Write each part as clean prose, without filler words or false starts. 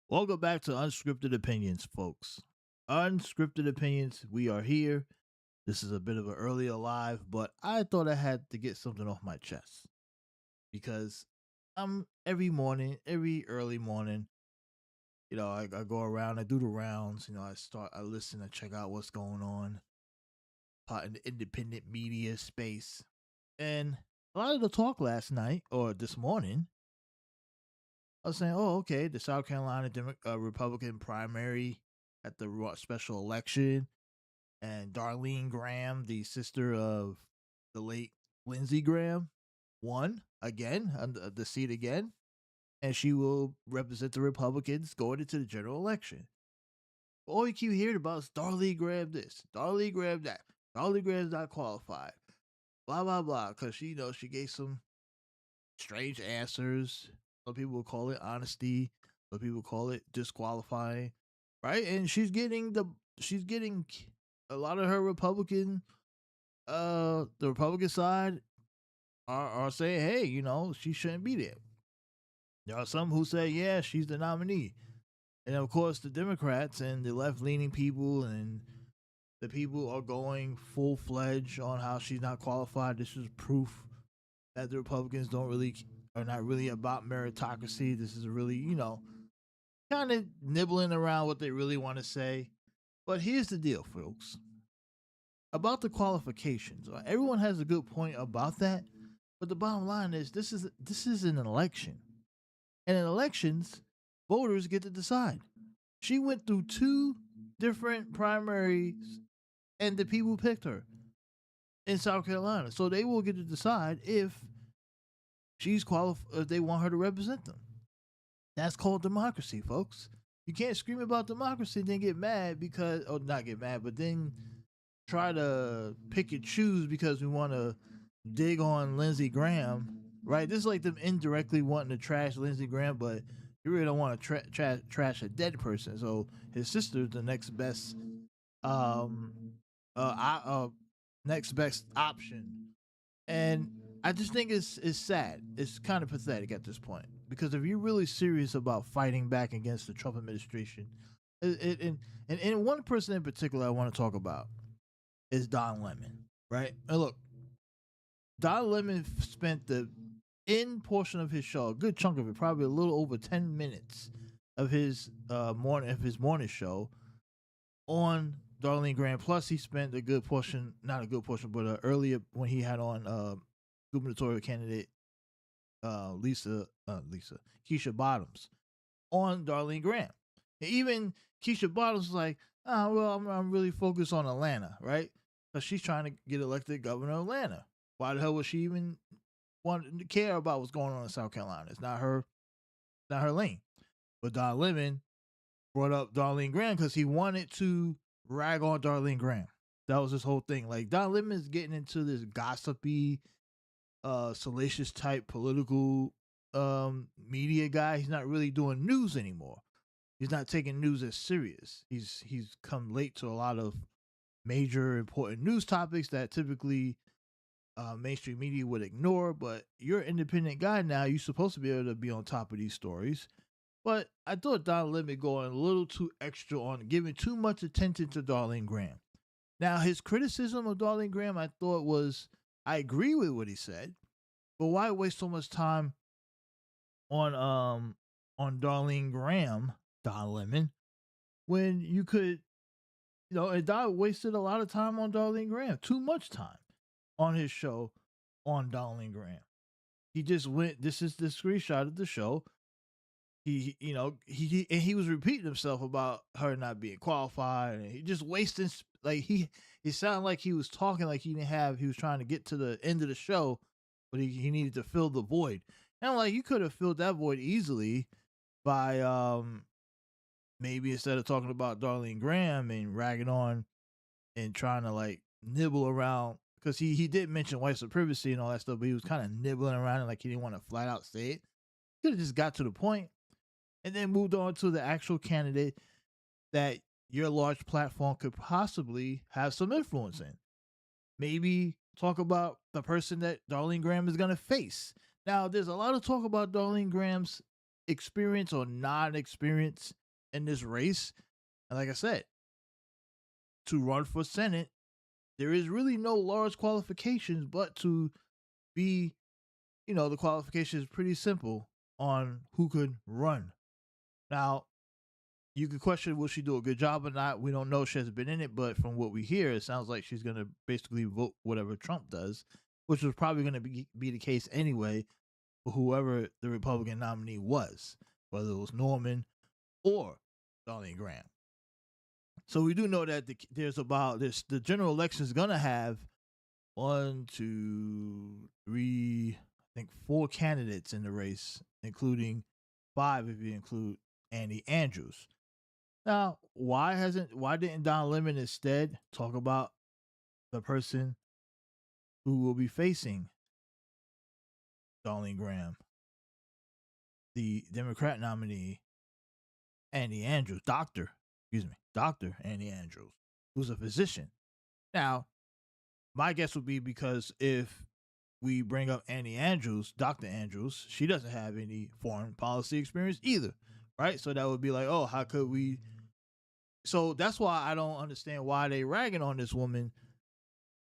Welcome back to Unscripted Opinions, folks. Unscripted Opinions, we are here. This is a bit of an earlier live, but I thought I had to get something off my chest because I'm every morning, every early morning, I go around, I do the rounds, I listen, I check out what's going on in the independent media space. And a lot of the talk last night or this morning, I was saying, oh, okay, the South Carolina Republican primary at the special election, and Darlene Graham, the sister of the late Lindsey Graham, won again, the seat again, and she will represent the Republicans going into the general election. All you keep hearing about is Darlene Graham this, Darlene Graham that, Darlene Graham's not qualified, blah blah blah, because she gave some strange answers. Some people will call it honesty. Some people call it disqualifying, right? And she's getting a lot of her the Republican side are saying, hey, she shouldn't be there. There are some who say, yeah, she's the nominee. And of course, the Democrats and the left leaning people and the people are going full fledged on how she's not qualified. This is proof that the Republicans are not really about meritocracy. This is really, kind of nibbling around what they really want to say. But here's the deal, folks. About the qualifications, everyone has a good point about that. But the bottom line is this is an election. And in elections, voters get to decide. She went through two different primaries and the people picked her in South Carolina. So they will get to decide if she's qualified, if they want her to represent them. That's called democracy, folks. You can't scream about democracy and then get mad or not get mad, but then try to pick and choose because we want to dig on Lindsey Graham, right? This is like them indirectly wanting to trash Lindsey Graham, but you really don't want to trash a dead person. So his sister's the um, next best option, and I just think it's sad. It's kind of pathetic at this point because if you're really serious about fighting back against the Trump administration, and one person in particular I want to talk about is Don Lemon, right? And look, Don Lemon spent the end portion of his show, a good chunk of it, probably a little over 10 minutes of his morning show on Darlene Graham. Plus, he spent a good portion, not a good portion, but earlier when he had on gubernatorial candidate Keisha Bottoms on Darlene Graham. And even Keisha Bottoms was like, well, I'm really focused on Atlanta, right? Because she's trying to get elected governor of Atlanta. Why the hell would she even want to care about what's going on in South Carolina? It's not her lane. But Don Lemon brought up Darlene Graham because he wanted to rag on Darlene Graham. That was his whole thing. Like Don Lemon's getting into this gossipy, salacious type political media guy. He's not really doing news anymore. He's not taking news as serious. He's come late to a lot of major important news topics that typically mainstream media would ignore. But you're an independent guy now. You're supposed to be able to be on top of these stories. But I thought Don Lemon going a little too extra on giving too much attention to Darlene Graham. Now, his criticism of Darlene Graham, I thought I agree with what he said, but why waste so much time on Darlene Graham, Don Lemon, when you could, and Don wasted a lot of time on Darlene Graham, too much time on his show on Darlene Graham. He just went. This is the screenshot of the show. He was repeating himself about her not being qualified, and he just wasting it sounded like he was talking like he was trying to get to the end of the show, but he needed to fill the void. And I'm like, you could have filled that void easily by maybe instead of talking about Darlene Graham and ragging on and trying to like nibble around because he did mention white supremacy and all that stuff, but he was kind of nibbling around and like he didn't want to flat out say it. Could have just got to the point and then moved on to the actual candidate that your large platform could possibly have some influence in. Maybe talk about the person that Darlene Graham is going to face. Now, there's a lot of talk about Darlene Graham's experience or non-experience in this race. And like I said, to run for Senate, there is really no large qualifications, but to be, the qualification is pretty simple on who could run. Now, you could question will she do a good job or not. We don't know. She hasn't been in it, but from what we hear, it sounds like she's going to basically vote whatever Trump does, which was probably going to be the case anyway for whoever the Republican nominee was, whether it was Norman or Darline Graham. So we do know that the general election is going to have 1, 2, 3, I think 4 candidates in the race, including 5 if you include Andy Andrews. Now, why didn't Don Lemon instead talk about the person who will be facing Darline Graham, the Democrat nominee, Andy Andrews, Dr. Andy Andrews, who's a physician. Now, my guess would be because if we bring up Andy Andrews, Dr. Andrews, she doesn't have any foreign policy experience either, right? So that would be like, oh, how could we? So that's why I don't understand why they ragging on this woman,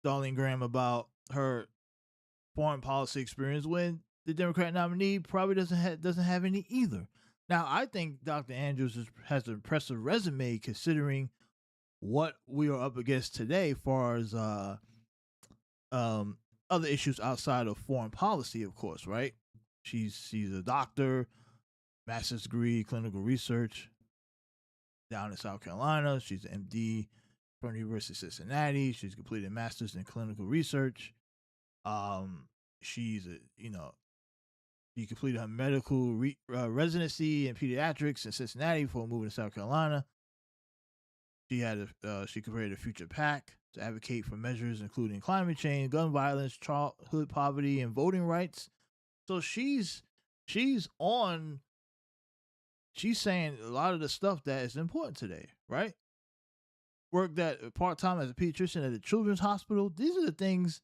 Darline Graham, about her foreign policy experience when the Democrat nominee probably doesn't have any either. Now, I think Dr. Andrews has an impressive resume considering what we are up against today, as far as other issues outside of foreign policy, of course, right? She's a doctor, master's degree, clinical research down in South Carolina. She's an MD from the University of Cincinnati. She's completed a master's in clinical research. She completed her medical residency in pediatrics in Cincinnati before moving to South Carolina. She created a future PAC to advocate for measures including climate change, gun violence, childhood poverty, and voting rights. So she's saying a lot of the stuff that is important today, right? Worked that part-time as a pediatrician at a children's hospital. These are the things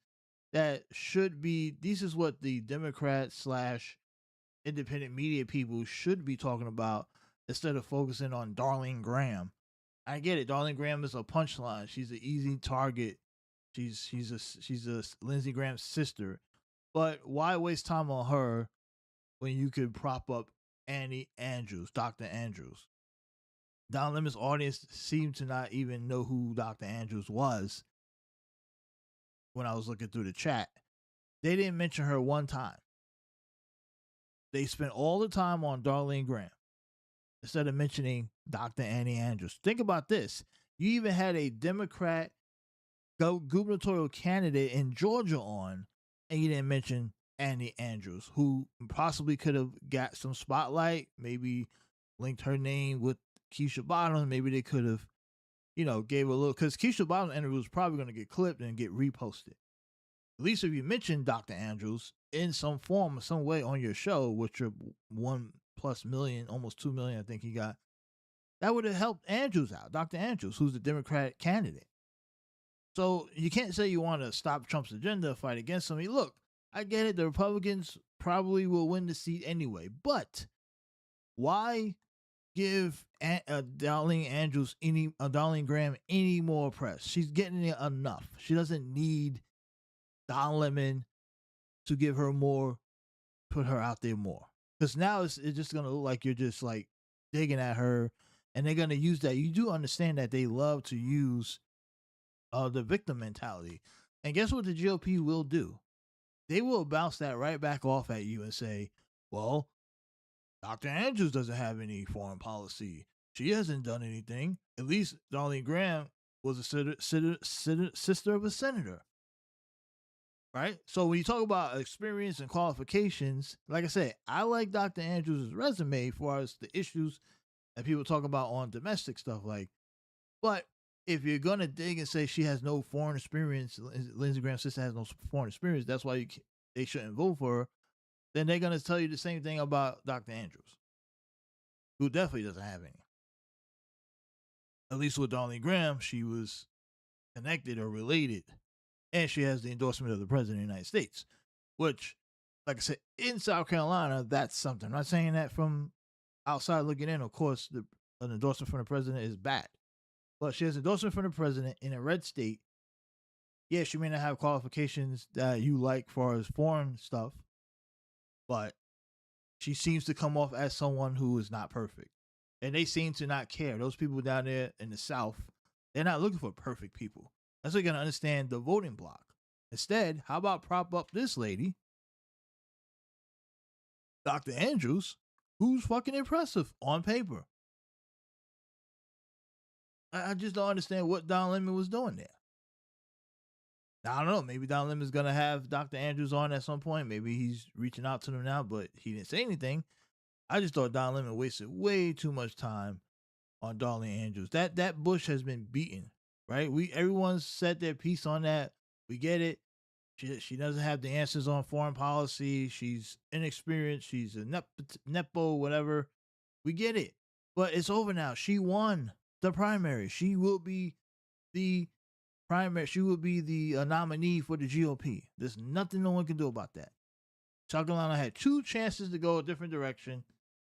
that should be, this is what the Democrat / independent media people should be talking about instead of focusing on Darline Graham. I get it. Darline Graham is a punchline. She's an easy target. She's a Lindsey Graham's sister. But why waste time on her when you could prop up Andy Andrews, Dr. Andrews? Don Lemon's audience seemed to not even know who Dr. Andrews was when I was looking through the chat. They didn't mention her one time. They spent all the time on Darline Graham instead of mentioning Dr. Andy Andrews. Think about this. You even had a Democrat gubernatorial candidate in Georgia on, and you didn't mention Andy Andrews, who possibly could have got some spotlight, maybe linked her name with Keisha Bottoms. Maybe they could have, gave a little, because Keisha Bottoms' interview was probably going to get clipped and get reposted. At least if you mention Dr. Andrews in some form or some way on your show, with your 1+ million, almost 2 million, I think he got, that would have helped Andrews out, Dr. Andrews, who's the Democratic candidate. So you can't say you want to stop Trump's agenda, fight against him. Look, I get it. The Republicans probably will win the seat anyway, but why give Darline Graham any more press? She's getting it enough. She doesn't need Don Lemon to give her more, put her out there more. Because now it's just going to look like you're just like digging at her, and they're going to use that. You do understand that they love to use the victim mentality. And guess what the GOP will do? They will bounce that right back off at you and say, well, Dr. Andrews doesn't have any foreign policy. She hasn't done anything. At least Darline Graham was a sister of a senator. Right? So when you talk about experience and qualifications, like I said, I like Dr. Andrews' resume as far as the issues that people talk about on domestic stuff. But if you're going to dig and say she has no foreign experience, Lindsey Graham's sister has no foreign experience, that's why they shouldn't vote for her, then they're going to tell you the same thing about Dr. Andrews, who definitely doesn't have any. At least with Darline Graham, she was connected or related, and she has the endorsement of the President of the United States, which, like I said, in South Carolina, that's something. I'm not saying that from outside looking in, of course, an endorsement from the president is bad. But she has endorsement from the president in a red state. Yeah, she may not have qualifications that you like for as foreign stuff, but she seems to come off as someone who is not perfect. And they seem to not care. Those people down there in the South, they're not looking for perfect people. That's why you gotta understand the voting block. Instead, how about prop up this lady, Dr. Andrews, who's fucking impressive on paper. I just don't understand what Don Lemon was doing there. I don't know. Maybe Don Lemon's gonna have Dr. Andrews on at some point. Maybe he's reaching out to them now, but he didn't say anything. I just thought Don Lemon wasted way too much time on Darline Andrews. That bush has been beaten, right? Everyone's said their piece on that. We get it. She doesn't have the answers on foreign policy. She's inexperienced. She's a nepo, whatever. We get it. But it's over now. She won the primary. She will be the primary. She will be the nominee for the GOP. There's nothing no one can do about that. South Carolina had 2 chances to go a different direction,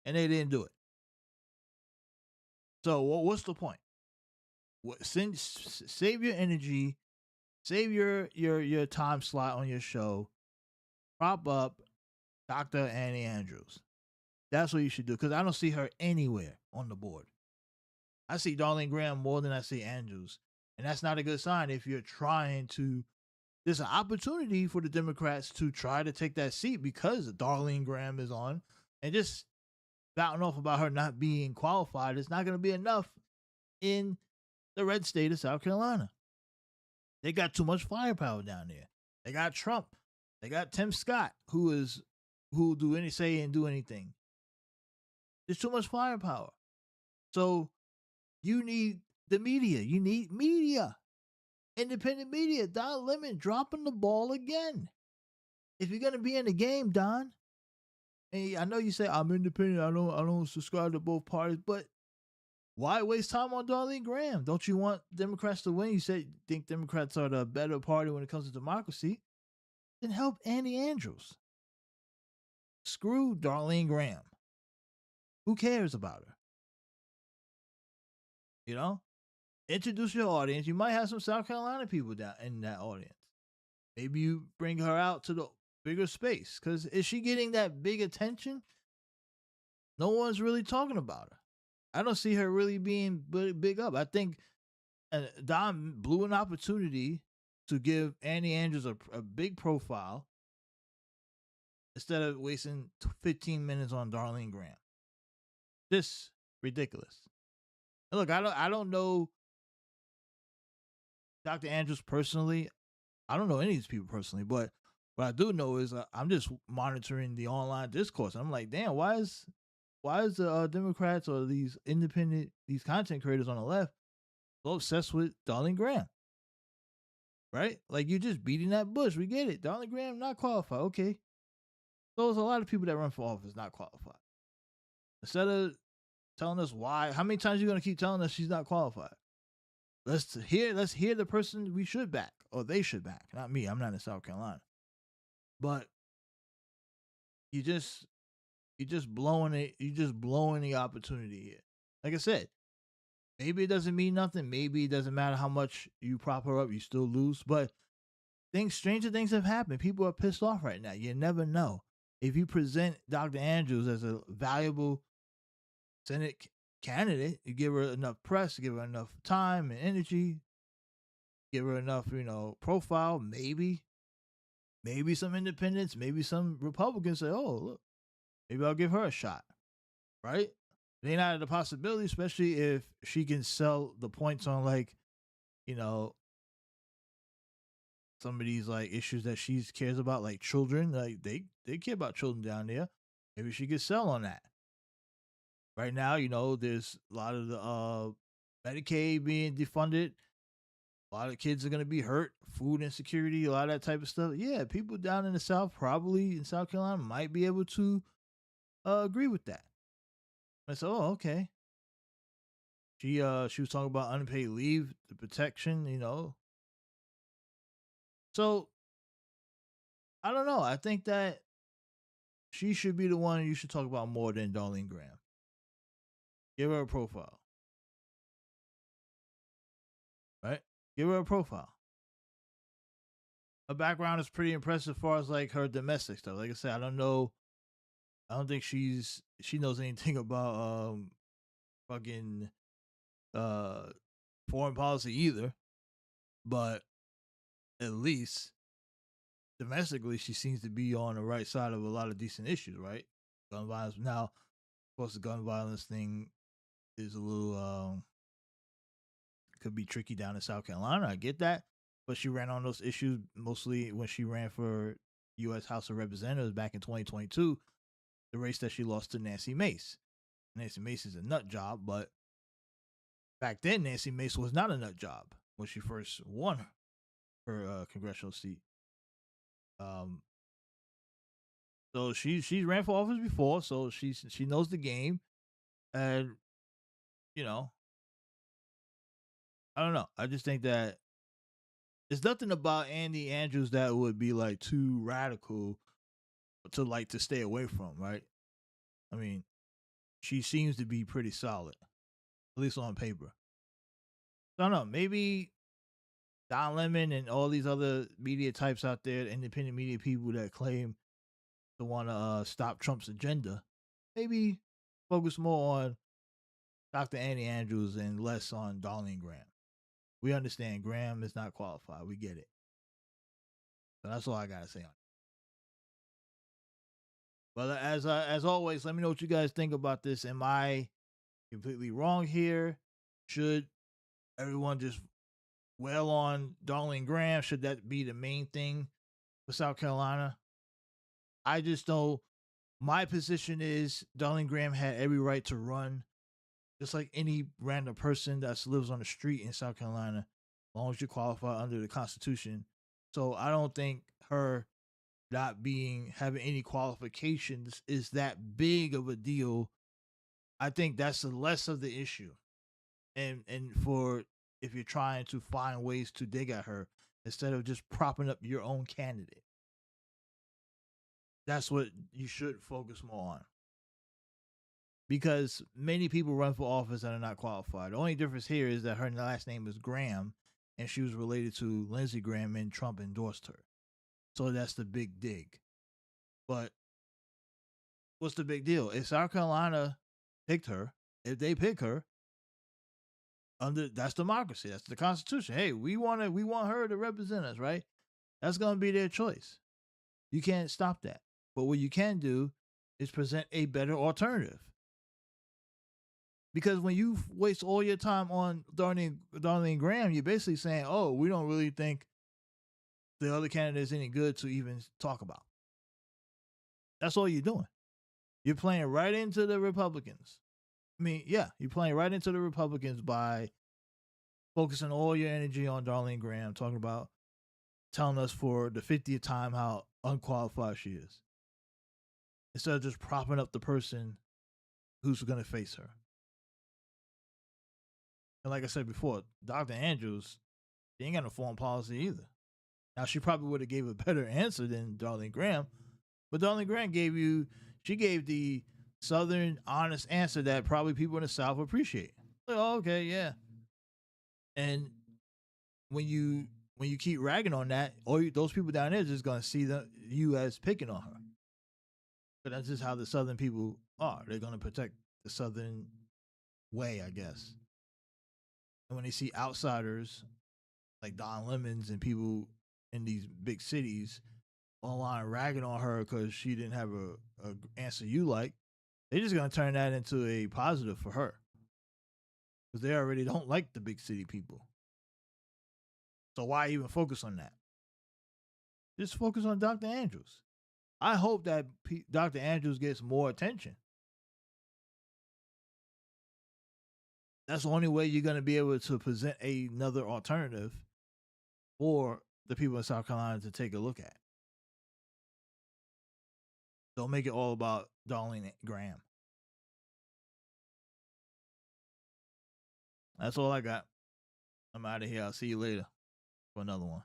and they didn't do it. So what's the point? Save your energy, save your time slot on your show. Prop up Dr. Annie Andrews. That's what you should do, because I don't see her anywhere on the board. I see Darline Graham more than I see Andrews. And that's not a good sign if you're trying to. There's an opportunity for the Democrats to try to take that seat because Darline Graham is on. And just spouting off about her not being qualified is not going to be enough in the red state of South Carolina. They got too much firepower down there. They got Trump. They got Tim Scott, who will do anything. There's too much firepower. So you need the media. You need media. Independent media. Don Lemon dropping the ball again. If you're gonna be in the game, Don, and I know you say I'm independent, I don't subscribe to both parties, but why waste time on Darline Graham? Don't you want Democrats to win? You said you think Democrats are the better party when it comes to democracy. Then help Annie Andrews. Screw Darline Graham. Who cares about her? You know? Introduce your audience. You might have some South Carolina people down in that audience. Maybe you bring her out to the bigger space. Because is she getting that big attention? No one's really talking about her. I don't see her really being big up. I think Don blew an opportunity to give Annie Andrews a big profile instead of wasting 15 minutes on Darline Graham. Just ridiculous. And look, I don't know Dr. Andrews personally. I don't know any of these people personally, but what I do know is I'm just monitoring the online discourse. I'm like, damn, why is the Democrats or these content creators on the left so obsessed with Darline Graham? Right? Like, you're just beating that bush. We get it. Darline Graham not qualified. Okay. So there's a lot of people that run for office not qualified. Instead of telling us why, how many times are you going to keep telling us she's not qualified? Let's hear the person we should back, or they should back. Not me. I'm not in South Carolina. But you just blowing it. You just blowing the opportunity here. Like I said, maybe it doesn't mean nothing. Maybe it doesn't matter how much you prop her up. You still lose. But stranger things have happened. People are pissed off right now. You never know. If you present Dr. Andrews as a valuable Senate candidate, you give her enough press, give her enough time and energy, give her enough, profile, maybe some independents, maybe some Republicans say, oh, look, maybe I'll give her a shot, right? It ain't out of the possibility, especially if she can sell the points on, like, some of these, like, issues that she cares about, like children. Like, they care about children down there. Maybe she could sell on that. Right now, there's a lot of the Medicaid being defunded. A lot of kids are going to be hurt. Food insecurity, a lot of that type of stuff. Yeah, people down in the South, probably in South Carolina, might be able to agree with that. I said, oh, okay. She was talking about unpaid leave, the protection, So, I don't know. I think that she should be the one you should talk about more than Darline Graham. Give her a profile, right? Give her a profile. Her background is pretty impressive as far as like her domestic stuff. Like I said, I don't know. I don't think she knows anything about fucking uh foreign policy either. But at least domestically, she seems to be on the right side of a lot of decent issues, right? Gun violence. Now, of course, the gun violence thing is a little could be tricky down in South Carolina. I get that, but she ran on those issues mostly when she ran for U.S. House of Representatives back in 2022, the race that she lost to Nancy Mace. Nancy Mace is a nut job, but back then Nancy Mace was not a nut job when she first won her congressional seat. So she ran for office before, so she knows the game, and you know, I don't know. I just think that there's nothing about Andy Andrews that would be like too radical to like to stay away from, right? I mean, she seems to be pretty solid, at least on paper. I don't know. Maybe Don Lemon and all these other media types out there, independent media people that claim to want to stop Trump's agenda, maybe focus more on Dr. Andy Andrews and less on Darline Graham. We understand Graham is not qualified. We get it. So that's all I gotta say on it. But as always, let me know what you guys think about this. Am I completely wrong here? Should everyone just wail on Darline Graham? Should that be the main thing for South Carolina? I just know my position is Darline Graham had every right to run, just like any random person that lives on the street in South Carolina, as long as you qualify under the Constitution. So I don't think her not having any qualifications is that big of a deal. I think that's the less of the issue. And for if you're trying to find ways to dig at her instead of just propping up your own candidate. That's what you should focus more on. Because many people run for office that are not qualified. The only difference here is that her last name is Graham and she was related to Lindsey Graham and Trump endorsed her. So that's the big dig. But what's the big deal? If South Carolina picked her, if they pick her, that's democracy. That's the Constitution. Hey, we want her to represent us, right? That's gonna be their choice. You can't stop that. But what you can do is present a better alternative. Because when you waste all your time on Darline Graham, you're basically saying, oh, we don't really think the other candidate is any good to even talk about. That's all you're doing. You're playing right into the Republicans. I mean, yeah, you're playing right into the Republicans by focusing all your energy on Darline Graham, talking about telling us for the 50th time how unqualified she is, instead of just propping up the person who's going to face her. And like I said before, Dr. Andrews, she ain't got no foreign policy either. Now, she probably would have gave a better answer than Darline Graham, but Darline Graham gave the Southern honest answer that probably people in the South appreciate. Like, oh, okay, yeah. And when you keep ragging on that, those people down there are just gonna see you as picking on her. But that's just how the Southern people are. They're gonna protect the Southern way, I guess. And when they see outsiders like Don Lemons and people in these big cities online ragging on her because she didn't have a answer you like, they're just gonna turn that into a positive for her because they already don't like the big city people. So why even focus on that? Just focus on Dr. Andrews. I hope that Dr. Andrews gets more attention. That's the only way you're going to be able to present another alternative for the people in South Carolina to take a look at. Don't make it all about Darline Graham. That's all I got. I'm out of here. I'll see you later for another one.